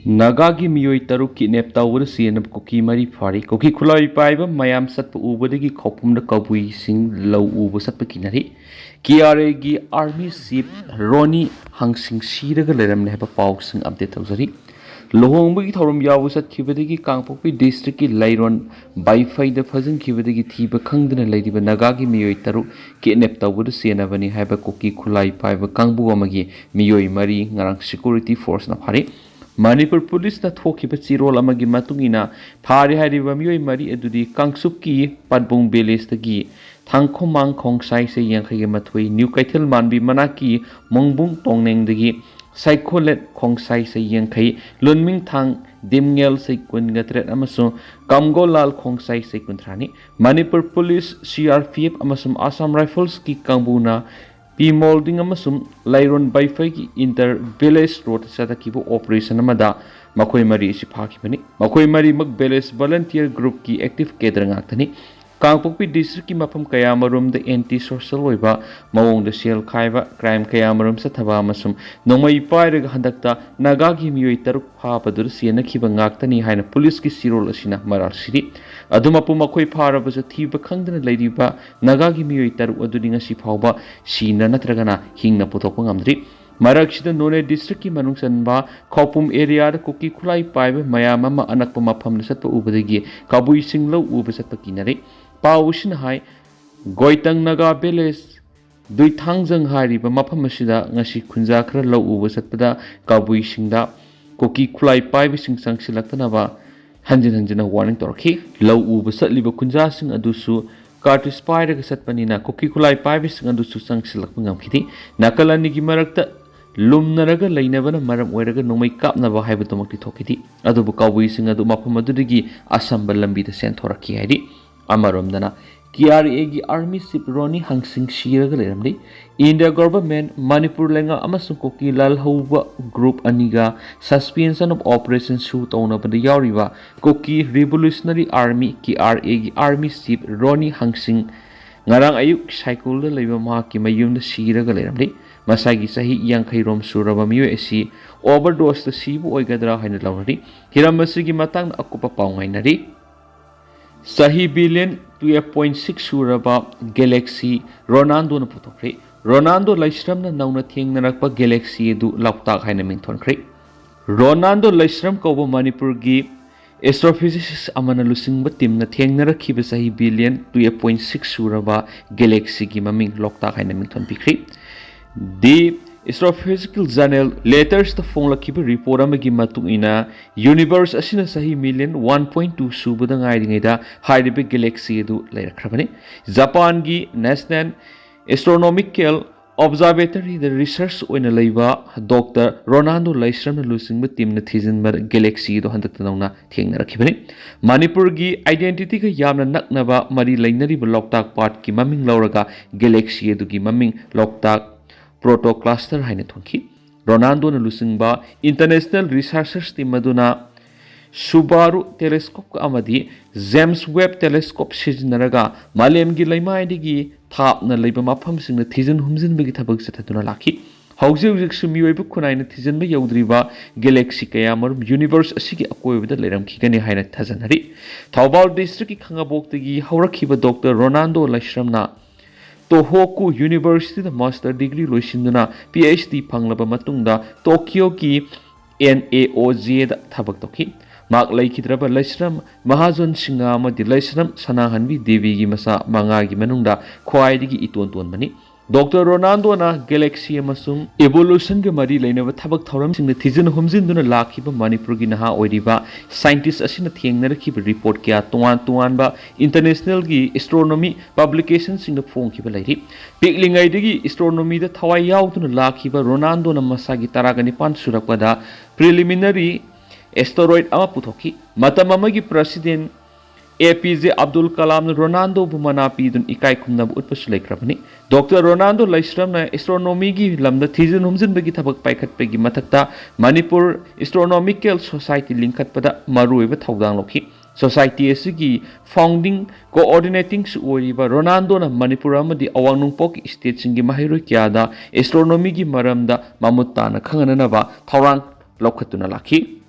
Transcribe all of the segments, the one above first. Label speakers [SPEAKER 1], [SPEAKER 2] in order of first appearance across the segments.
[SPEAKER 1] Nagagi miyoi taruk kidnap tawur sienab koki mari fari koki khulai paiba mayam satpa ubadagi khopum da kabui sing lau uba satpa kinari KRA gi army chief Roni hangsing siraga leram ne haba paw sing update tawzari lohong gi thorum yawu sat khibadagi kangpokpi district ki lairon baifai da phajin khibadagi thiba khangdana laidiba nagagi miyoi taruk kidnap tawur sienabani haba koki khulai paiba kangbu amagi miyoi mari ngarang security force na phari Manipur police na thokiba chirol amagi matungina phari hariba miyoi mari adudi kangsup ki patbung village tagi thangkhomang khongsai se yangkhai mathoi new kaithal manbi manaki mongbung tongneng dagi psycholet khongsai se yangkhai lunming thang dimngel se kungatret amaso kamgolal khongsai se kuntrani Manipur police CRPF amasum Assam Rifles ki kangbuna P molding amasum lairon baifai ki inter village road sada kibo operation amada makoi mari si phakibani makoi mari mak village volunteer group ki active cadre ngaktani kangpokpi district ki mafam kaya marum de anti social oiba mawong de sel khaiba crime kaya marum sa thaba amasum Nongmei2 reg handakta nagagi miyoi taruk pha padur siena khiba ngaktani haina police ki sirol asina marar siri adumapu makoi phara baja thiba khangdana leiriba nagagi miyoi taruk aduni ngasi phawba sina natragana hingna puthokpa ngamdri Maraksida None district ki manungsanba khopum area da koki khulai paiba mayam ama anakpa mafam na satpa ubadagi kabui singlo uba satpa kinare pawusin hai goitang naga village dui thangjang hariba mafam asida ngasi khunja khra lo uba satpada kabui singda koki khulai paiba sing sangsilakna ba hanjin warning torki lo uba satliba khunja sing adusu Cartis Spider satpanina koki khulai paiba sing adusu sangsilakpa ngamkhiti nakalani gi marakta Lumnaraga lainabana maram oiraga nongmai kapnaba haibatumaki thokiti adubu Kabui sing adu mafam adudagi asamba lambi da sen thoraki hairi amaromdana KRA gi army chief Roni hangsing siraga leramdi India government Manipur lenga amasung koki lal hauba group aniga suspension of operation su tawna bada yauriba koki revolutionary army KRA gi army chief Roni hangsing ngarang ayuk cycle da leiba mahaki mayum da siraga leramdi Masagi sahi yang khairom suraba miyo esi overdose the sibu oigadra haina lawri hiramasigi matang akupa pawngainari sahi billion 12.6 suraba galaxy Ronaldo na putokre Ronaldo laisram na nauna thengnarakpa galaxy edu laktak haina mingthonkhre Ronaldo laisram kobo Manipur gi astrophysicist amana lusingba team na thengnarakhiba sahi billion 12.6 suraba galaxy gi maming loktak haina mingthon pikre The Astrophysical Journal letters the phone lakiba report amagi matungina universe asina sahi million 1.2 subada ngaidingaida haidibe galaxy edu lairakhrabani Japan gi National Astronomical Observatory the research oina leiba Dr. Ronaldo Laisram na lusingba team na thijinba galaxy edu handaktanawna thengnarakibani Manipur gi identity ga yamna naknaba mari lainariba loktak part ki maming lauraga galaxy edu gi maming loktak proto cluster haine thonki Ronaldo na lusingba international researchers team aduna Subaru telescope amadi James Webb telescope sijnaraga malem gi laimai digi thap na leiba mafam singna thijin humjin bagi thabak sataduna lakhi hauzik sumi oibu khunaina thijin ba yaudriba galaxy kaya marum universe asigi akoibada leiram khigani haina thajanari Thawbal district ki khangabok tagi haurakhiba Dr. Ronaldo Laisramna Tohoku University the master degree loisinduna PhD phanglaba matungda Tokyo ki NAOJ da thabak toki mak laikhidraba Laisram Mahajon Singa amadi Laisram Sanahanbi Devi gi masa manga gi manungda khwaidigi iton bani Dr. Ronaldo na galaxy amasung evolution ge mari lainaba thabak thoram singna thijin humjin duna lakhiba Manipur gi naha oiriba scientist asina thengnarakhiba report kya tuan ba international gi astronomy publication singna phongkhiba lairi piklingai digi astronomy da thawai yauduna lakhiba Ronaldo na masagi taragani pan surakpada preliminary asteroid ama puthoki matam amagi president APJ Abdul Kalam Ronaldo Bumanapi dun ikai khumna utpasu laikhrabani Dr. Ronaldo Laisram na astronomy gi lamda thijin humjin bagi thabak paikhat pegi mathakta Manipur Astronomical Society linkhat pada maruiba thawdang lokhi society asigi founding coordinating su oriba Ronaldo na Manipur amadi awangnungpok state singi mahiroi kyada astronomy gi maramda mamutta na khanganana ba thawrang lokhatuna lakhi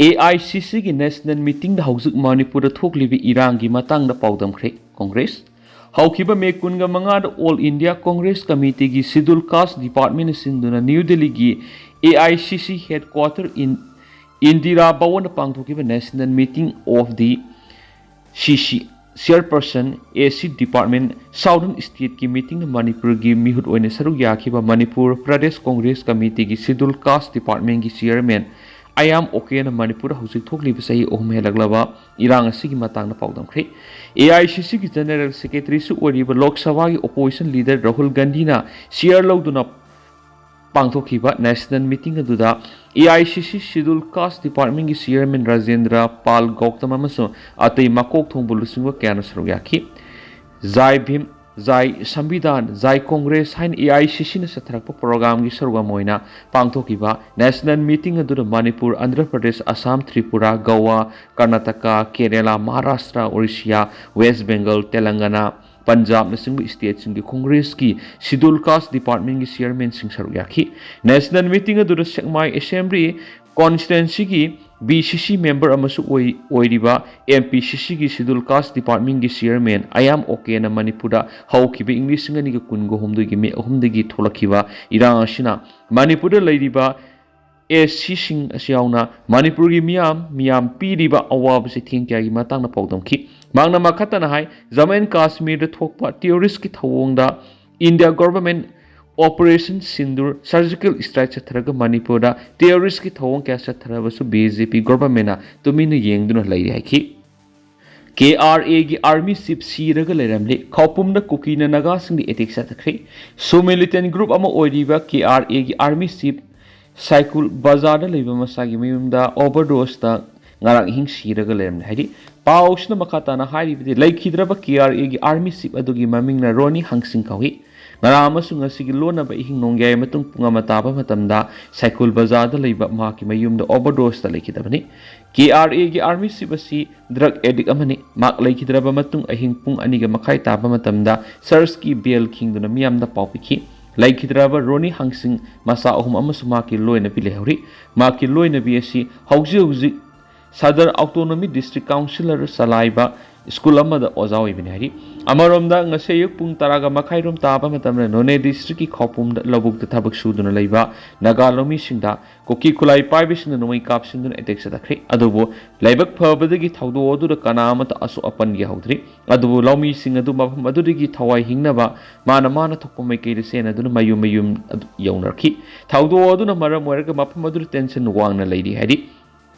[SPEAKER 1] AICC की national meeting दा हौजुक मणिपुर थोकलिबि इरांग की मतंग दा पाउदमख्रे कांग्रेस हौखिबा मे कुनगा मंगाद ऑल इंडिया कांग्रेस कमिटी की शेड्यूल कास्ट डिपार्टमेंट सिंदुना न्यू दिल्ली की AICC headquarter in Indira Bhavan पांगथोकिबा national meeting of the CC chairperson AC department southern state की मीटिंग मणिपुर की मिहुत ओइने सरुक याखिबा मणिपुर प्रदेश कांग्रेस कमिटी की शेड्यूल कास्ट डिपार्टमेंट की चेयरमैन आयाम ओके मणिपुर हौजिक थोकलिबा सही अहुम हेलगलबा इरांग असिगी मतंगना पाउदमख्रे AICC की जनरल सेक्रेटरी सु ओरिबा लोक सभा की ओपोजिशन लीडर राहुल गांधी ना शेयर लौदुना पांगथोखिबा नेशनल मीटिंग अदुदा AICC शेड्यूल कास्ट डिपार्टमेंट की चेयरमैन राजेंद्र पाल गौतम अमसो अतै मकोक थोंबु लुसिंगवा क्याना सरुक याखि जय भीम जय संविधान जय कांग्रेस हाइन AICC ने सथरक प्रोग्राम की सरुगा मोइना पांगथोखिबा नेशनल मीटिंग अदुदा मणिपुर आंध्र प्रदेश असम त्रिपुरा गोवा कर्नाटका केरला महाराष्ट्र ओडिशा वेस्ट बंगाल तेलंगाना पंजाब नसिंग स्टेट सिंग कांग्रेस की शेड्यूल कास्ट डिपार्टमेंट की चेयरमैन सिंग सरुक याखि नेशनल मीटिंग अदुदा सेकमाई असेंबली कॉन्स्टिट्यूंसी की BCC मेंबर अमसु ओइरिबा MPCC की शेड्यूल कास्ट डिपार्टमेंट की चेयरमैन आयाम ओके ना मणिपुर हौखिबा इंग्लिश सिंगनी कुनगो होमदगी मे अहुमदगी थोलखिबा इरांग असिना मणिपुर लैरिबा SC सिंग असियाउना मणिपुर की मियाम पीरिबा अवाब से थिंक्या की मतंगना पाउदमखि मांगना मखतना हाय जम्मू एंड कश्मीर थोकपा टेररिस्ट की थवोंगदा India government operation Sindoor surgical strike चथरग मणिपुर टेररिस्ट की थवोंग क्या चथरबसु BJP गवर्नमेंट तुमिन येंगदुना लैरि हाइखि KRA की आर्मी चिफ सीरग लेरमले खौपुम कुकी नगा सिंग एटेक चथख्रे सो मिलिटेंट ग्रुप अमा ओइरिबा KRA की आर्मी चिफ साइकुल बाजार लेबा मसागी मयुमदा overdose ngarang hing siraga lermne haidi pausna makatana hairibidi laikhidraba KRA की आर्मी चिफ अदुगी ममिंगना रोनी हंगसिंग कौहि ngara amasung asigi lonaba ihing nongyai matung punga mataba matamda Saikul बाजार लेबा माकी मयुमदा ओवरडोस ता लेखिदबनि KRA की army chief asi drug addict अमनि माक लेखिद्रबा matung ahing pung aniga makhai taba matamda search की बेल खिंगदुना मियामदा पाउपिखि लाइखिद्राबा रोनी हंगसिंग मसा अहुम अमसु माकी लोयना पिलेहौरी माकी लोयना बि असि हौजी सदर ऑटोनॉमी डिस्ट्रिक्ट काउंसिलर सलाइबा स्कूल अमदा ओजा ओइबनि हारि अमरोमदा ngase yuk pung taraga makhairom taba matamna none district की खौपुमदा लबुक थबक सुदुना लैबा नागालोमी सिंगदा कोकी खुलाई पाइबिसना नोइ कापसिंदुना एटेक सदख्रे अदुबो लाइबक फबदगी थौदो अदुदा कनामता असु अपन गी हौद्रि अदुबो लौमी सिंग अदु मफम अदुदगी थवाई हिंगनबा माना थोकप मैकेरे सेन अदुना मयुम यौनरखि थौदो अदुना मरम वरगा मफम अदु टेंशन वांगना लैरि हारि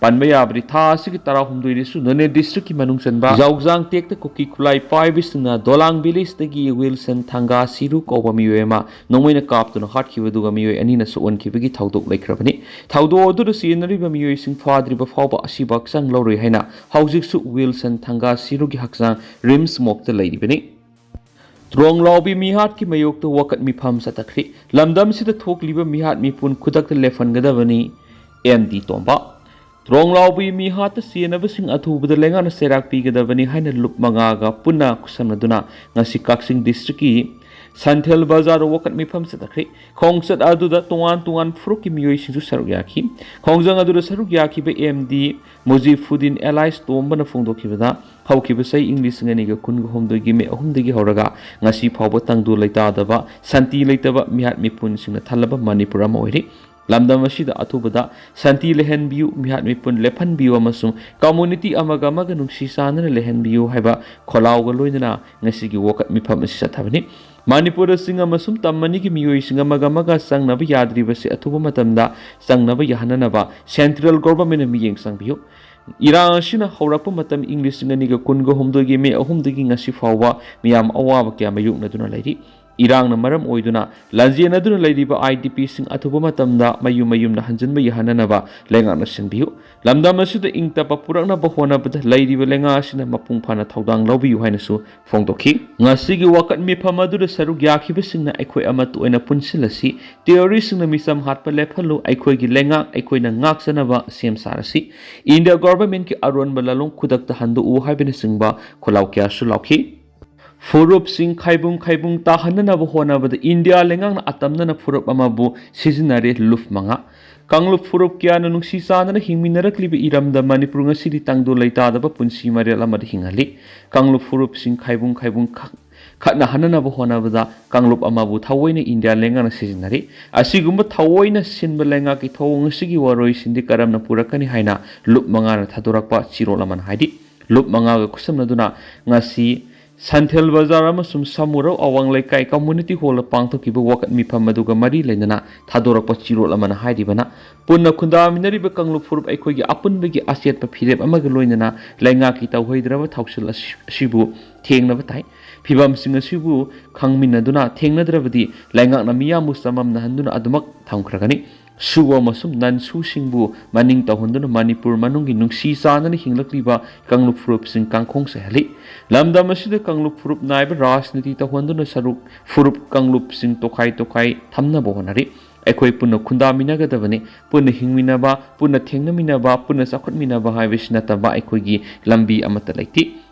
[SPEAKER 1] पानबयाबरी थासी की तरा हुमदुइरिसु नने डिस्ट्रिक्ट की मनुंग चनबा जाउजांग टेक्ट कोकी खुलाई पाइबिसना दोलांग विलेज तगी विल्सन थांगा सिरु कोबा मियोयमा नोंमैना कापतुना हाटखिबदुगा मियोय अनिना सोनखिबगी थौदोक लैख्रबनि थौदो अदुर सिनरिबा मियोय सिंग फाद्रिबा फावबा असिबा हक्सांग लौरoi हाइना हौजिकसु विल्सन थांगा सिरुगी हक्सांग रिम्स मोक्ता लैरिबनि त्रोंग लौबी मिहाट की मयोक्त वकत मिफम सतख्रि लमदम सिदा थोकलिबा मिहाट मिपुन खुदक लेफनगदबनि MD तोंबा Trong लौबी मिहात सियनबसिंग अथुबद लेंगाना सेराक पीगदबनि हाइना loop मंगागा पुन्ना खुसमनदुना ngasi काक्सिंग district की संथेल बाजार वकत मिफम सतख्रि खोंगसत अदुदा तुआन फ्रुक की मियोय सिंजु सरुक याखि खोंगजंग अदुदा सरुक याखिबे MD मुजीफुद्दीन एलाइस तोंबना फोंदोखिबदा हौखिबसै इंग्लिश ngani कुन होमदोगी मे अहुमदगी हौरगा ngasi फावबो तंगदु लैतादबा शांति लैतबा मिहात मिपुन सिंगना थलबा मणिपुर म ओइरि लमदम असिदा अथुबदा शांति लेहनबियु मिहात मिपुन लेफनबियु अमसुं कम्युनिटी अमगा मगा नुंसी सानना लेहनबियु हाइबा खोलावगा लोइना ngasiगी वकत मिफम असि सथबनि मणिपुर सिंग अमसुं तम्मनि की मियोय सिंग अमगा मगा संगनबा याद्रिबसि अथुबा मतमदा संगनबा यहननबा सेंट्रल गवर्नमेंट मियेंग संबियु इरान असिना हौरकपा मतम इंग्लिश सिंगनिगा कुनगो होमदोगी मे अहुमदगी ngasi फावबा मियाम अवाबा क्या मयुकनदुना लैरि इरांग मरम ओइदुना लाजेनदुना लैरिबा IDP सिंग अथुबा मतमदा मयुम हंजनबा यहननबा लेंगाना सिनबियु लमदम असिदा इंगतपा पुरकनबा होनबदा लैरिबा लेंगा असिना मपुंग फाना थौदांग लौबियु हाइनसु फोंदोखि ngasiगी वकत मिफम अदुदा सरुक याखिबा सिंगना अखोय अमत ओइना पुनसिलसि टेररिस्ट सिंगना मिसम हाटपा लेफलु अखोयगी लेंगा अखोयना ngaksanaba सेम सारसि इंडिया गवर्नमेंट की अरोनबा ललोंग खुदकता हंदु उ हाइबने सिंगबा खोलाव क्यासु लाउखि फुरुप सिंग खाइबुंग ताहननब होनबद इंडिया लेंगांग अतमनना फुरुप अमाबु सिजनरे लुफ मंगा Kangluk furup kiyana nungsi sana hingminarakliba iramda Manipur ngasidi tangdo leitadaba punsi marial amada hingali. Kangluk furup sing kaibung khatna hananaba honabada Kangluk amabu thawoina India lenga na sizinari. Asigumba thawoina sinba lenga ki thawong sigi waroi sindi karamna purakani haina lup mangana thadorakpa chirolaman haidi. Lup mangaga kusamnaduna ngasi Santhel Bazar amasung Samuro awang lekai community hall pangthokiba wakat mifam aduga mari leinana thadorakpa chirol amana haidibana punna khundaminariba Kangluk furup aikhoigi apunbagi asiatpa phirep amaga loinana lainga ki tawhoidraba thausil asibu thengnaba tai phibam sing asibu khangminaduna thengnadrabadi laingakna miyamu samamna handuna adumak thamkhragani Suwa masum nan su singbu maning tahunduna Manipur manungi nungsi sanani hinglakliba Kangluk furup sing kangkhong sehali lamda masida Kangluk furup naiba rajniti tahunduna saruk furup Kangluk sing tokai thamna bohonari aikoi punna khundaminagadabani punna hingminaba punna thengnaminaba punna sakhotminaba haibisnataba aikoigi lambi amata laiti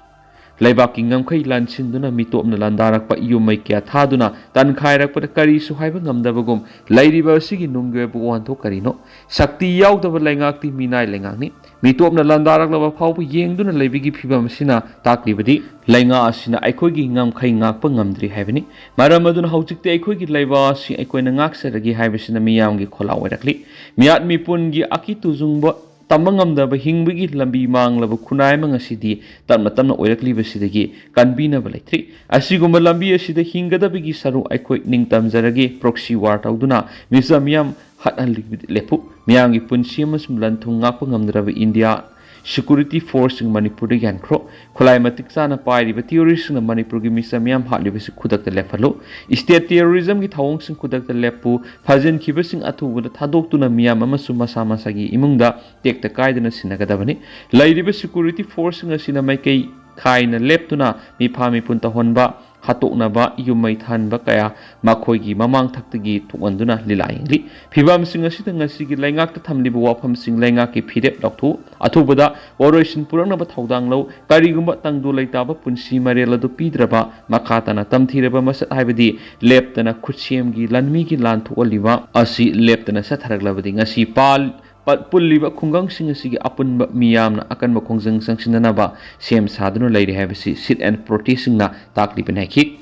[SPEAKER 1] Laibaki ngamkai lansinduna mitopna landarakpa iyumai kya thaduna tankhairapta kari suhaiba ngamdabagum lairiba sigi nunggebu wanto karino sakti yaudaba laingakti minai laingakni mitopna landaraklaba phawbu yengduna laibigi phibam sina taklibadi lainga asina aikhoigi ngamkai ngakpa ngamdri haibani maramaduna haujikte aikhoigi laiba si aikoina ngaksaragi haibasina miyamgi khola oirakli miat mipungi aki tuzungba Tamangamdaba hingbigi lambi manglaba kunai mangasidi tamna oiraklibasidagi kanbinaba leitri asigumba lambi asida hingadabigi saru aikoi ningtamjarage proxy war tawduna misa miyam hathalli lepu miyangi punsi amasum lanthung ngakpa ngamdraba India Security Force in Manipur yankro Kholaimatik sana pairiba theories in Manipur gi misa miyam hatlibasi khudakta lefalo state terrorism gi thawong sing khudakta lepu phajin khibasing athubuda thadoktuna miyam amasu masa masagi imungda tekta kaidana sinagadabani lairiba security force ngasina maikei khaina leptuna mi phami punta honba hatoknaba yumai thanba kaya makhoigi mamang thaktagi thukanduna lilaingli phibam sing asida ngasigi laingakta thamliba wafam sing laingaki phirep lakthu athubada operation purangnaba thaudanglo karigumba tangdu leitaba punsi mareladu pidraba makhatana tamthiraba masat haibadi leptana khutsemgi lanmi gi lanthu oliba asi leptana satharaglabadi ngasi pal Pulliba Kungang Singasi Apunba Miyamna Akan Makongjang Sangsinanaba Sem Sadunu Lady Habisi Sit and Protesting na Takli Penaki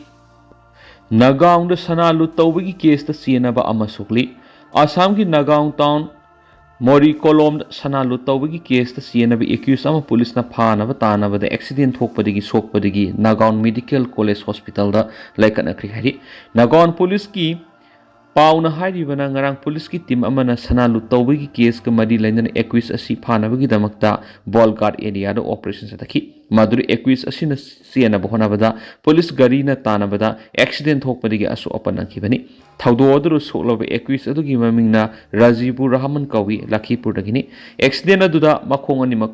[SPEAKER 1] Nagaung the Sana Lutawigi case the Sienaba Amasukli Asamgi Nagaung town Mori Kolom Sana Lutawigi case the Sienabi accused some police na Panava Tanava the accident Hokpadigi Sokpadigi Nagaung Medical College Hospital the Laikanakri Hari Nagaung Police ki Pauna hairibana ngarang police ki team amana sanalu tawigi case ka mari lainan accused asi phanabagi damakta Bolgard area da operation satakhi maduri accused asina siena bohonabada police gari na tanabada accident hokpadigi asu opanakibani thaudo odru soklobe accused adugi mamingna Rajibu Rahman Kawi Lakhipur dagini accident aduda makhong ani mak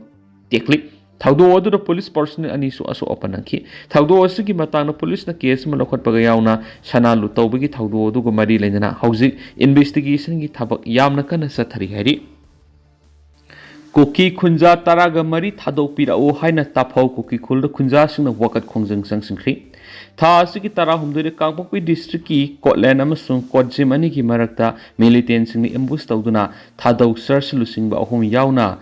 [SPEAKER 1] teklik Thaudo the police personnel anisu aso opanaki. Thaudo asigi matana police na case malokot pagayauna sana lutawigi thaudo du gumari lenana hausi investigation gi thabak yamna kana sathari hari. Kuki kunja taraga mari thadok pira o haina taphau kuki khulda kunja singna wakat khongjang sang singkhri. Tha asigi tara humdure Kangpokpi district ki Kotland amasung Kotjim ani ki marakta militant singni ambush tawduna thadok search lusingba ahum yauna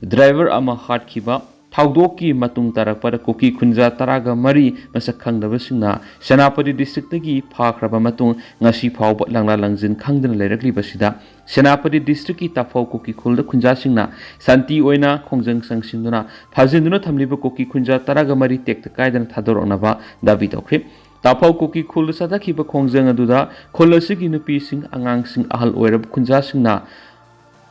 [SPEAKER 1] driver ama hat kiba Thaudoki matung tarakpada Kuki Kunja Taraga Mari Masak Kangdaba Singna Senapati district gi phakraba matung ngasi phawba langla langjin khangdana leirakli basida Senapati district ki taphau Kuki khulda Kunja Singna santi oina khongjang sangsinduna phajinduna thamliba Kuki Kunja Taraga Mari tekta kaidana thadornaba dabi tawkhri Taphau Kuki khulda sadakhiba khongjang aduda kholasigi nupi sing angang sing ahal oirab Kunja Singna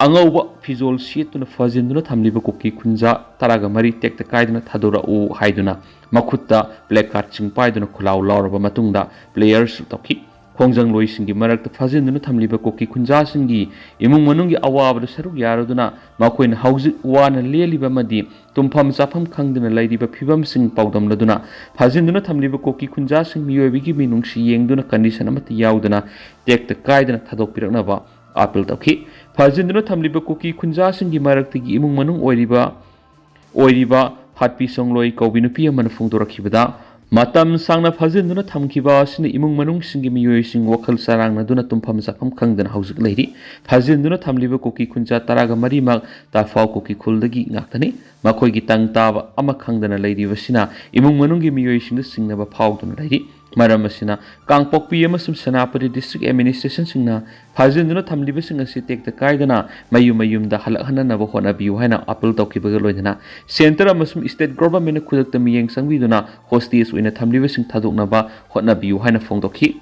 [SPEAKER 1] Angauba Fizol Sietuna Fazinduna Tamliba Kuki Kunja Taraga Mari Tekta Kaidana Thadora O Haiduna Makutta Black Card Sing Paiduna Kulau Lauraba Matunda Players Toki Kongjang Loi Singi Marak Fazinduna Tamliba Kuki Kunja Singi Imung Manungi Awab the Saru Yaraduna Makoin House Wana Leliba Madi Tumpam Zapam Kangdana Lady Pibam Sing Paudam Laduna Fazinduna Tamliba Kuki Kunja Sing Miyovigi Minungsi Yengduna Condition Amati Yaudana Tekta Kaidana Thadok Piranava Apple Toki Fazinduna Tamliba Kuki Kunja Singi Maraktigi Imung Manung Oiriba Hatpi Songloi Kaubinupi Manafung Dorakibada Matam sangna fazinduna thamkiba asina imung manung singi miyoising wakal sarangnaduna tumpham zapham khangdana haujik leiri fazinduna thamliba kuki khuncha taraga mari mak tafau kuki khuldagi ngaktani makhoi gi tang taba ama khangdana leiri wasina imung manunggi miyoising singnaba phauduna leiri maram asina kangpokpi amasum sanapati district administration singna fazinduna thamliba sing asi tekta kaidana mayum da halakhana naba hona biu haina appeal tawkibaga loidana center amasum state government khudakta miyeng sangbiduna hostage oina thamliba sing thadoknaba hona biu haina phongdokhi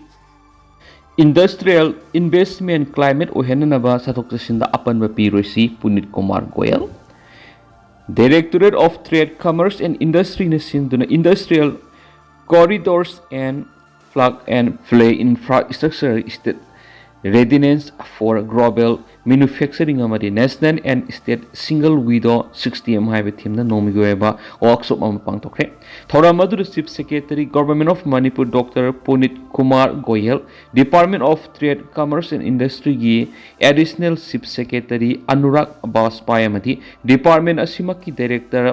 [SPEAKER 1] industrial investment climate ohenanaba sathok sinda apanba piroisi Punit Kumar Goyal Directorate of Trade Commerce and Industry na sinduna industrial corridors and plug and play infrastructure state readiness for global manufacturing amadi national and state single window 60M haiba thimna Nongmei2 workshop am pangtokre thoramadu chief secretary government of Manipur Dr. Punit Kumar Goyal Department of Trade Commerce and Industry gi additional chief secretary Anurag Baspai amadi department asimaki director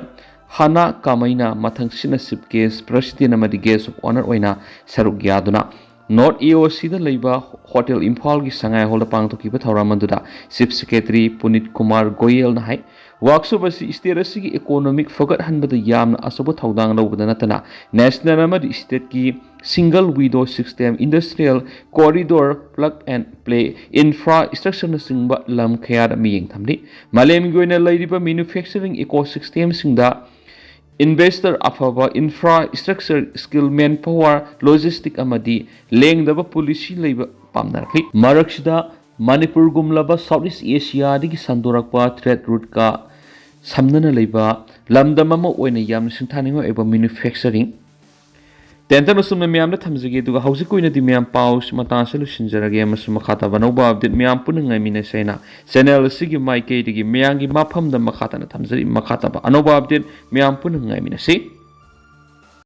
[SPEAKER 1] Hana Kamaina mathang sinasip case president amadi guest of honor oina saruk yaduna North EOC da leiba Hotel Imphal gi sangai hol da pangtokiba thoramanduda chief secretary Punit Kumar Goyal na hai workshop asi state asi gi economic fagat hanbada yamna asobo thodang lobada natana national amadi state ki single window system industrial corridor plug and play infrastructure na singba lam khayar miyeng thamni malem goina leiriba manufacturing ecosystem singda investor afaba infrastructure skill manpower logistic amadi lengdaba policy leiba pamnarkhi maraksida Manipur gumlaba Southeast Asia digi sandorakpa trade route ka samnana leiba lamdamama oina yam singthaningo eba manufacturing Tentang usum miyam na thamjage duga hausi koina di miyam paus mata solution jarage amasum makhata banauba update miyam punang ngai mina saina channel sigi mai ke digi miyang gi mafam da makhata na thamjari makhata ba anoba update miyam punang ngai mina si